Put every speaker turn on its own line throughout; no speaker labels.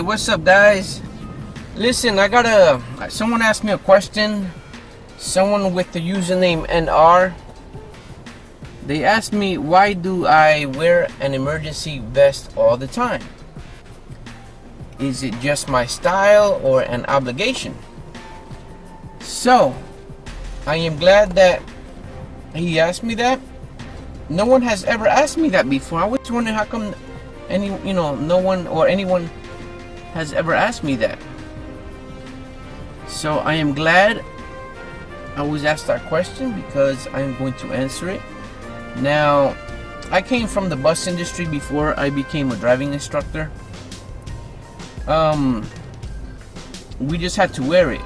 What's up, guys? Listen, someone asked me a question. Someone with the username NR. They asked me, why do I wear an emergency vest all the time? Is it just my style or an obligation? So, I am glad that he asked me that. No one has ever asked me that before. I was wondering how come no one or anyone has ever asked me that. So I am glad I was asked that question because I am going to answer it. Now, I came from the bus industry before I became a driving instructor. We just had to wear it.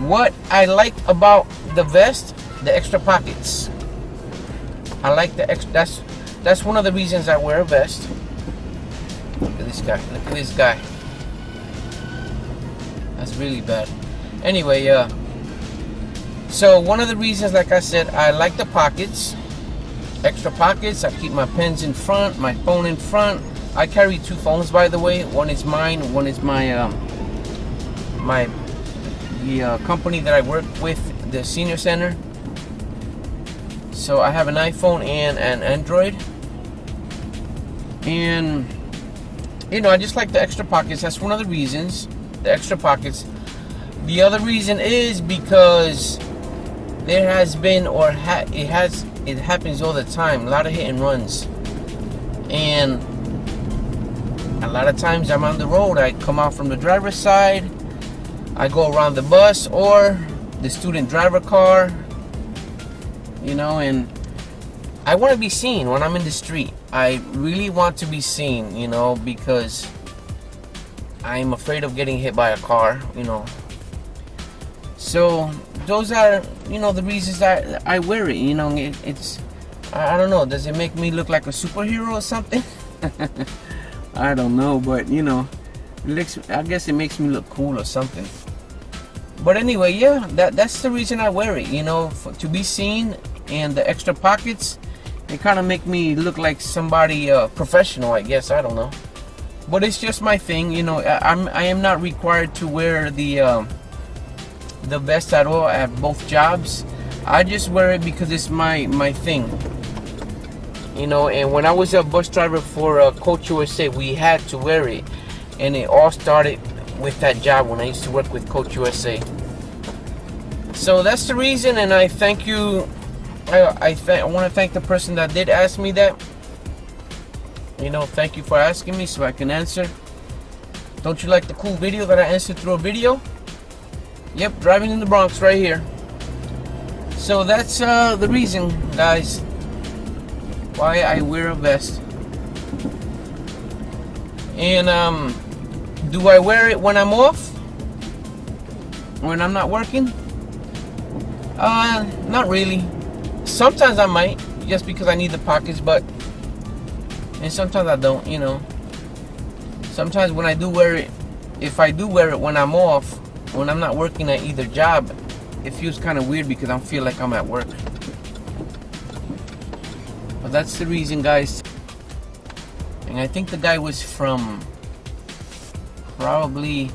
What I like about the vest, the extra pockets. I like the extra. That's one of the reasons I wear a vest. Look at this guy. Look at this guy. That's really bad. Anyway, so one of the reasons, like I said, I like the pockets. Extra pockets. I keep my pens in front, my phone in front. I carry two phones, by the way. One is mine. One is my company that I work with, the senior center. So I have an iPhone and an Android. And I just like the extra pockets. That's one of the reasons. The extra pockets. The other reason is because there has been, it happens all the time, a lot of hit and runs. And a lot of times I'm on the road. I come out from the driver's side, I go around the bus or the student driver car, and I want to be seen when I'm in the street. I really want to be seen, because I'm afraid of getting hit by a car, So those are, the reasons that I wear it. It's, I don't know. Does it make me look like a superhero or something? I don't know, but I guess it makes me look cool or something. But anyway, yeah, that's the reason I wear it. To be seen, and the extra pockets, they kind of make me look like somebody professional, I guess. I don't know. But it's just my thing, I am not required to wear the vest at all at both jobs. I just wear it because it's my thing. And when I was a bus driver for Coach USA, we had to wear it. And it all started with that job when I used to work with Coach USA. So that's the reason, and I thank you. I want to thank the person that did ask me that. Thank you for asking me so I can answer. Don't you like the cool video that I answered through a video? Yep, driving in the Bronx right here. So that's the reason, guys, why I wear a vest. And do I wear it when I'm off? When I'm not working? Not really. Sometimes I might, just because I need the pockets, and sometimes I don't, Sometimes when I do wear it, if I do wear it when I'm off, when I'm not working at either job, it feels kind of weird because I feel like I'm at work. But that's the reason, guys. And I think the guy was from probably,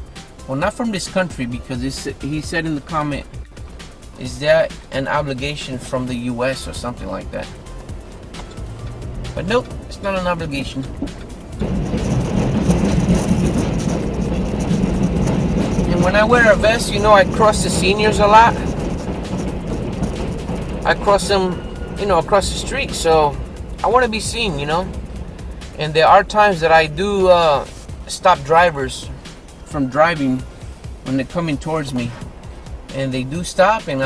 well, not from this country, because he said in the comment, is that an obligation from the US or something like that? But nope, it's not an obligation. And when I wear a vest, I cross the seniors a lot. I cross them, across the street, so I want to be seen, And there are times that I do stop drivers from driving when they're coming towards me. And they do stop, and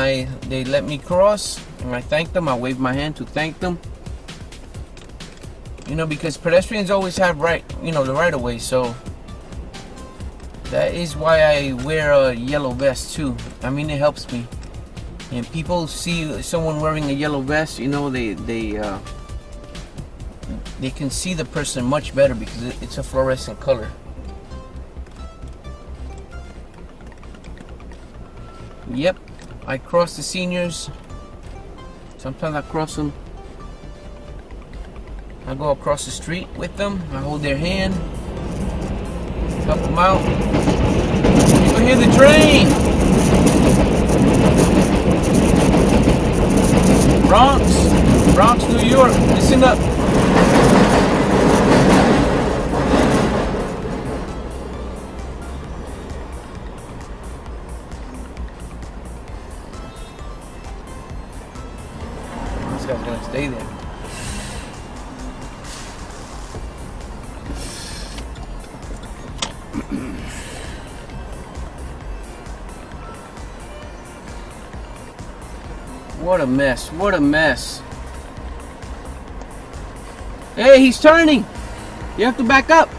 they let me cross, and I thank them. I wave my hand to thank them. Because pedestrians always have the right of way. So that is why I wear a yellow vest too. It helps me. And people see someone wearing a yellow vest, they can see the person much better because it's a fluorescent color. Yep, I cross the seniors. Sometimes I cross them. I go across the street with them. I hold their hand. Help him out. You can hear the train. Bronx, New York. Listen up. This guy's gonna stay there. What a mess. What a mess. Hey, he's turning. You have to back up.